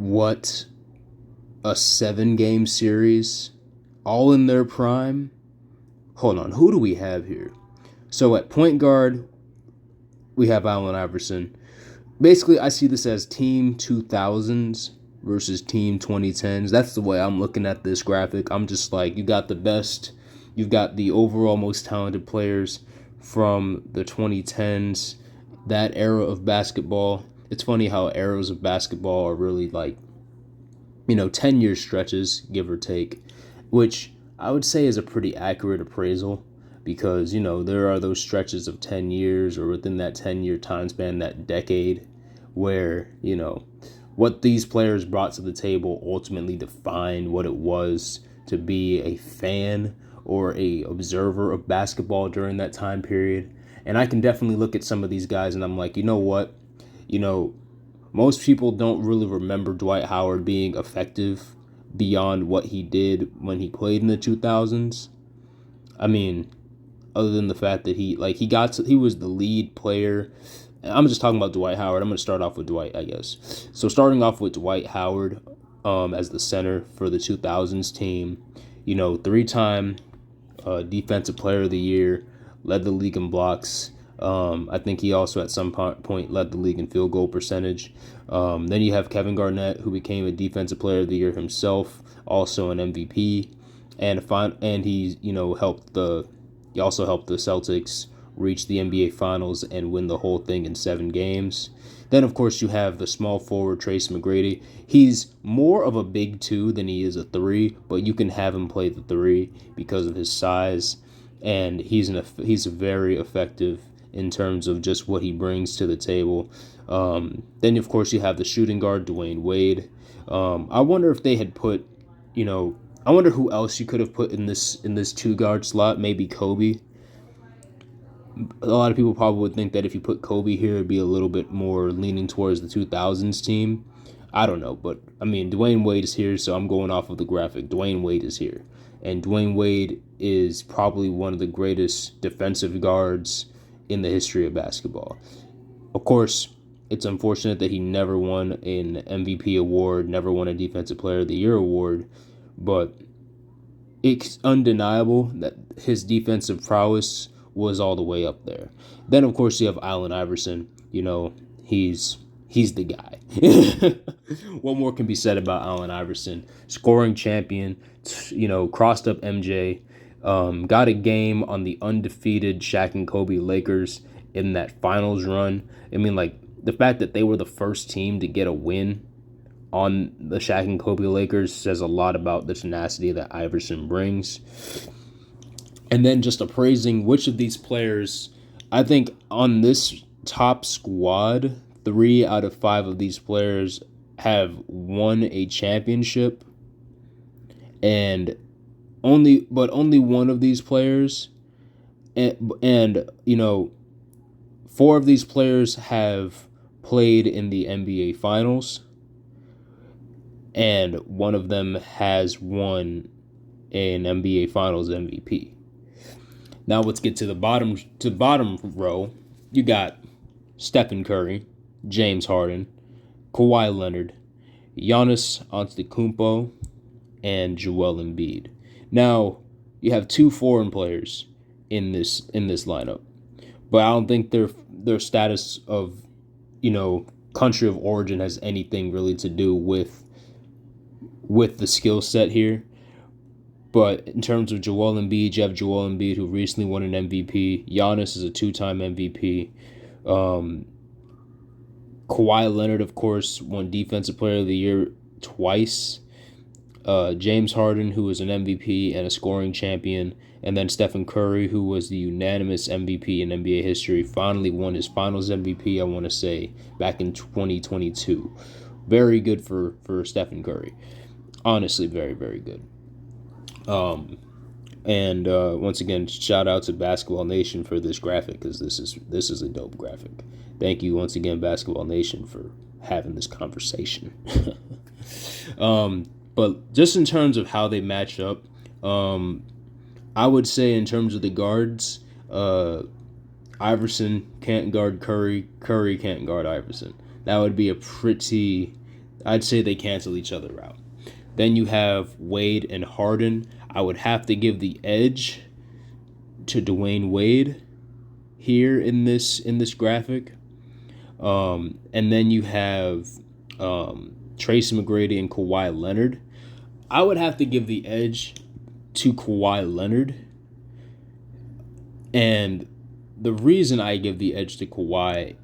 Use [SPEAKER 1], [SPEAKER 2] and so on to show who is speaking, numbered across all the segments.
[SPEAKER 1] what a 7 game series, all in their prime. Hold on, who do we have here? So at point guard, we have Allen Iverson. Basically, I see this as Team 2000s versus Team 2010s. That's the way I'm looking at this graphic. I'm just like, you got the best, you've got the overall most talented players from the 2010s, that era of basketball. It's funny how eras of basketball are really like, 10-year stretches, give or take, which I would say is a pretty accurate appraisal because, there are those stretches of 10 years or within that 10-year time span, that decade, where, what these players brought to the table ultimately defined what it was to be a fan or a observer of basketball during that time period. And I can definitely look at some of these guys and I'm like, you know what? Most people don't really remember Dwight Howard being effective beyond what he did when he played in the 2000s. I mean, other than the fact that he was the lead player. I'm just talking about Dwight Howard. I'm going to start off with Dwight, I guess. So starting off with Dwight Howard as the center for the 2000s team, 3-time Defensive Player of the Year, led the league in blocks. I think he also at some point led the league in field goal percentage. Then you have Kevin Garnett, who became a Defensive Player of the Year himself, also an MVP, and he he also helped the Celtics reach the NBA Finals and win the whole thing in 7 games. Then, of course, you have the small forward, Trace McGrady. He's more of a big 2 than he is a 3, but you can have him play the 3 because of his size, and he's very effective in terms of just what he brings to the table. Then, of course, you have the shooting guard, Dwayne Wade. I wonder if they had put, I wonder who else you could have put in this 2-guard slot. Maybe Kobe. A lot of people probably would think that if you put Kobe here, it'd be a little bit more leaning towards the 2000s team. I don't know, but I mean, Dwayne Wade is here, so I'm going off of the graphic. Dwayne Wade is here. And Dwayne Wade is probably one of the greatest defensive guards in the history of basketball. Of course, it's unfortunate that he never won an MVP award, never won a Defensive Player of the Year award, but it's undeniable that his defensive prowess was all the way up there. Then, of course, you have Allen Iverson. He's the guy. What more can be said about Allen Iverson? Scoring champion, crossed up MJ, got a game on the undefeated Shaq and Kobe Lakers in that finals run. I mean, like, the fact that they were the first team to get a win on the Shaq and Kobe Lakers says a lot about the tenacity that Iverson brings. And then just appraising which of these players, I think on this top squad, 3 out of 5 of these players have won a championship, and only one of these players, and 4 of these players have played in the NBA Finals, and one of them has won an NBA Finals MVP. Now let's get to the bottom row. You got Stephen Curry, James Harden, Kawhi Leonard, Giannis Antetokounmpo, and Joel Embiid. Now you have 2 foreign players in this lineup, but I don't think their status of country of origin has anything really to do with the skill set here. But in terms of Joel Embiid, you have Joel Embiid, who recently won an MVP. Giannis is a 2-time MVP. Kawhi Leonard, of course, won Defensive Player of the Year twice. James Harden, who was an MVP and a scoring champion. And then Stephen Curry, who was the unanimous MVP in NBA history, finally won his Finals MVP, I want to say, back in 2022. Very good for Stephen Curry. Honestly, very, very good. And once again, shout out to Basketball Nation for this graphic, because this is a dope graphic. Thank you once again, Basketball Nation, for having this conversation. But just in terms of how they match up, I would say in terms of the guards, Iverson can't guard Curry, Curry can't guard Iverson. That would be a pretty I'd say they cancel each other out. Then you have Wade and Harden. I would have to give the edge to Dwayne Wade here in this graphic. And then you have Tracy McGrady and Kawhi Leonard. I would have to give the edge to Kawhi Leonard. And the reason I give the edge to Kawhi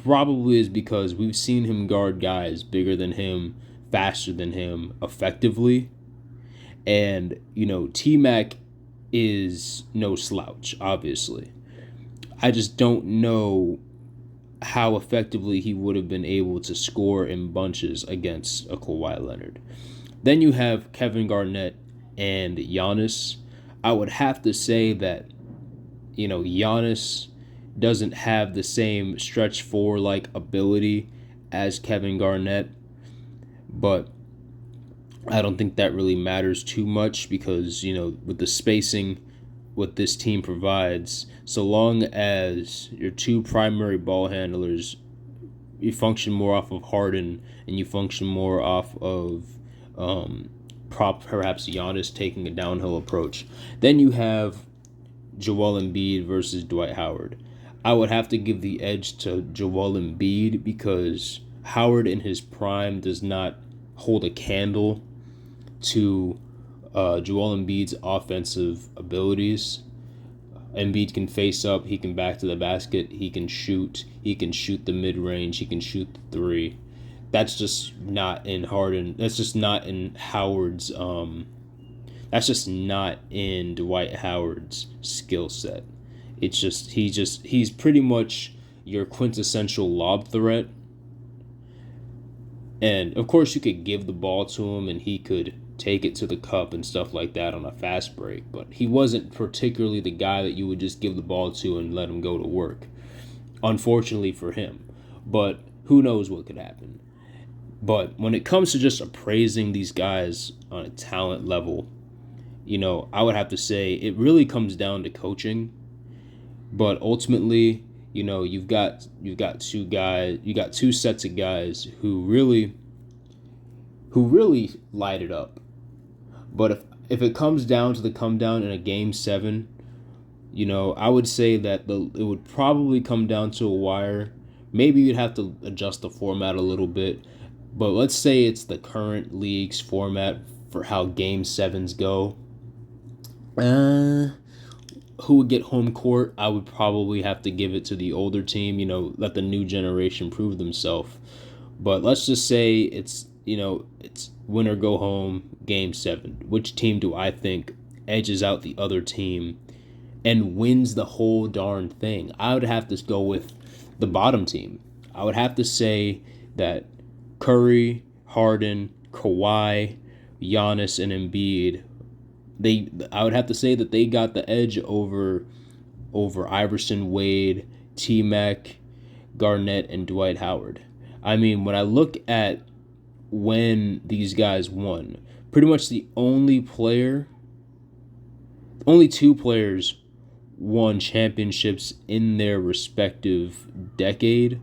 [SPEAKER 1] probably is because we've seen him guard guys bigger than him, faster than him, effectively. And, T-Mac is no slouch, obviously. I just don't know how effectively he would have been able to score in bunches against a Kawhi Leonard. Then you have Kevin Garnett and Giannis. I would have to say that, Giannis doesn't have the same stretch four-like ability as Kevin Garnett, but I don't think that really matters too much because, with the spacing what this team provides, so long as your two primary ball handlers, you function more off of Harden and you function more off of perhaps Giannis taking a downhill approach. Then you have Joel Embiid versus Dwight Howard. I would have to give the edge to Joel Embiid because Howard in his prime does not hold a candle to Joel Embiid's offensive abilities. Embiid can face up, he can back to the basket, he can shoot the mid-range, he can shoot the three. That's just not in Harden. That's just not in Howard's that's just not in Dwight Howard's skill set. It's just he's pretty much your quintessential lob threat. And of course you could give the ball to him and he could take it to the cup and stuff like that on a fast break, but he wasn't particularly the guy that you would just give the ball to and let him go to work, unfortunately for him. But who knows what could happen. But when it comes to just appraising these guys on a talent level, I would have to say it really comes down to coaching. But ultimately, you've got two sets of guys who really light it up. But if it comes down to the come down in a game 7, I would say that it would probably come down to a wire. Maybe you'd have to adjust the format a little bit. But let's say it's the current league's format for how game 7s go. Who would get home court? I would probably have to give it to the older team, let the new generation prove themselves. But let's just say it's win or go home, game 7. Which team do I think edges out the other team and wins the whole darn thing? I would have to go with the bottom team. I would have to say that Curry, Harden, Kawhi, Giannis, and Embiid, I would have to say that they got the edge over Iverson, Wade, T-Mac, Garnett, and Dwight Howard. I mean, when I look at when these guys won, pretty much the only two players won championships in their respective decade.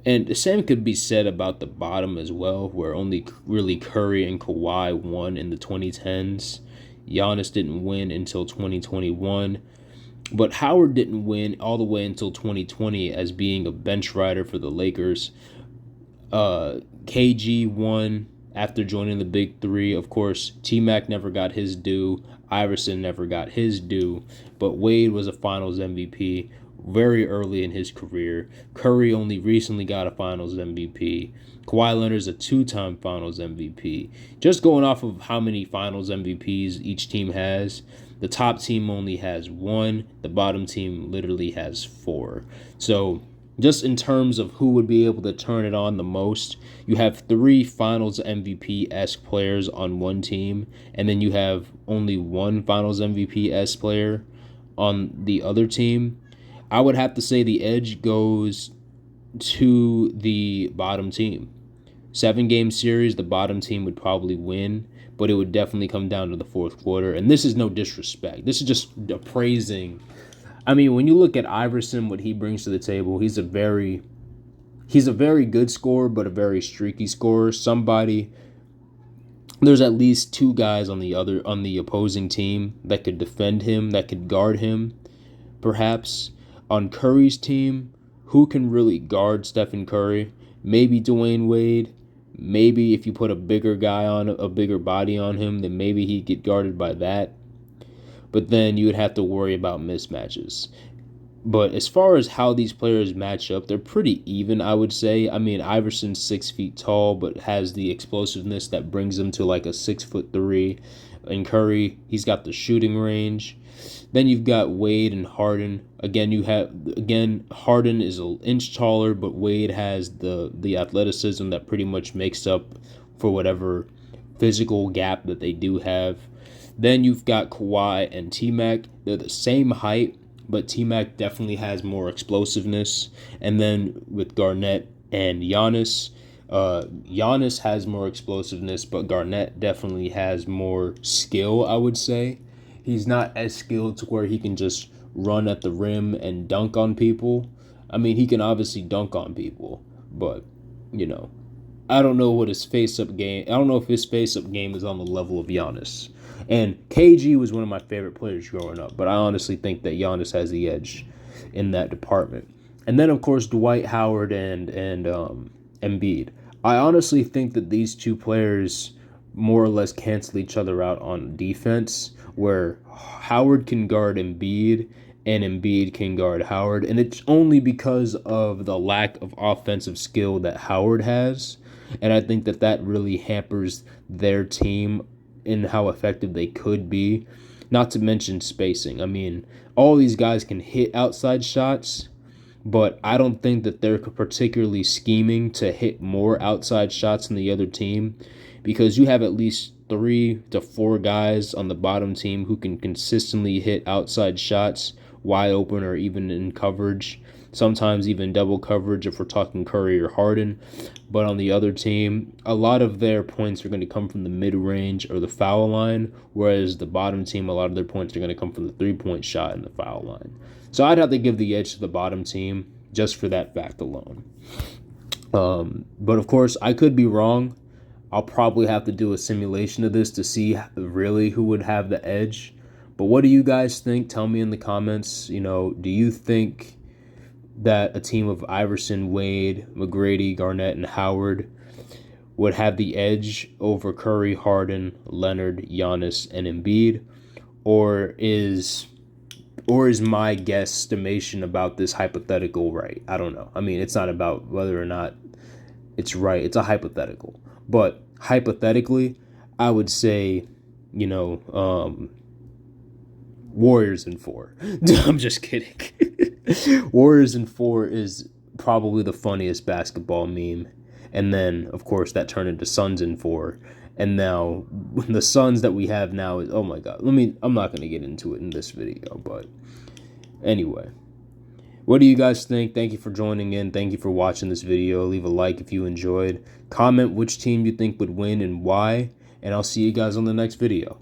[SPEAKER 1] And the same could be said about the bottom as well, where only really Curry and Kawhi won in the 2010s. Giannis didn't win until 2021. But Howard didn't win all the way until 2020 as being a bench rider for the Lakers. KG won after joining the Big Three. Of course, T-Mac never got his due. Iverson never got his due. But Wade was a Finals MVP very early in his career. Curry only recently got a Finals MVP. Kawhi Leonard's a 2-time Finals MVP. Just going off of how many Finals MVPs each team has, the top team only has 1. The bottom team literally has 4. So just in terms of who would be able to turn it on the most, you have 3 Finals MVP-esque players on one team, and then you have only 1 Finals MVP-esque player on the other team. I would have to say the edge goes to the bottom team. 7-game series, the bottom team would probably win, but it would definitely come down to the fourth quarter. And this is no disrespect. This is just appraising. I mean, when you look at Iverson, what he brings to the table, he's a very He's a very good scorer, but a very streaky scorer. There's at least two guys on the opposing team that could defend him, that could guard him. Perhaps on Curry's team, who can really guard Stephen Curry? Maybe Dwayne Wade. Maybe if you put a bigger body on him, then maybe he'd get guarded by that. But then you would have to worry about mismatches. But as far as how these players match up, they're pretty even, I would say. I mean, Iverson's 6 feet tall, but has the explosiveness that brings him to like a 6'3". And Curry, he's got the shooting range. Then you've got Wade and Harden. Harden is an inch taller, but Wade has the athleticism that pretty much makes up for whatever physical gap that they do have. Then you've got Kawhi and T-Mac. They're the same height, but T-Mac definitely has more explosiveness. And then with Garnett and Giannis, Giannis has more explosiveness, but Garnett definitely has more skill, I would say. He's not as skilled to where he can just run at the rim and dunk on people. I mean, he can obviously dunk on people, but, I don't know what his face-up game. I don't know if his face-up game is on the level of Giannis. And KG was one of my favorite players growing up, but I honestly think that Giannis has the edge in that department. And then, of course, Dwight Howard and Embiid. I honestly think that these two players more or less cancel each other out on defense, where Howard can guard Embiid and Embiid can guard Howard. And it's only because of the lack of offensive skill that Howard has. And I think that really hampers their team in how effective they could be. Not to mention spacing. I mean, all these guys can hit outside shots, but I don't think that they're particularly scheming to hit more outside shots than the other team, because you have at least 3 to 4 guys on the bottom team who can consistently hit outside shots wide open or even in coverage, sometimes even double coverage if we're talking Curry or Harden. But on the other team, a lot of their points are going to come from the mid-range or the foul line, whereas the bottom team, a lot of their points are going to come from the three-point shot and the foul line. So I'd have to give the edge to the bottom team just for that fact alone. But of course, I could be wrong. I'll probably have to do a simulation of this to see really who would have the edge. But what do you guys think? Tell me in the comments. Do you think that a team of Iverson, Wade, McGrady, Garnett, and Howard would have the edge over Curry, Harden, Leonard, Giannis, and Embiid? Or is my guesstimation about this hypothetical right? I don't know. I mean, it's not about whether or not it's right. It's a hypothetical. But hypothetically, I would say, Warriors in 4. I'm just kidding. Warriors in 4 is probably the funniest basketball meme. And then, of course, that turned into Suns in 4. And now, the Suns that we have now is, oh my God. I'm not going to get into it in this video, but anyway. What do you guys think? Thank you for joining in. Thank you for watching this video. Leave a like if you enjoyed. Comment which team you think would win and why. And I'll see you guys on the next video.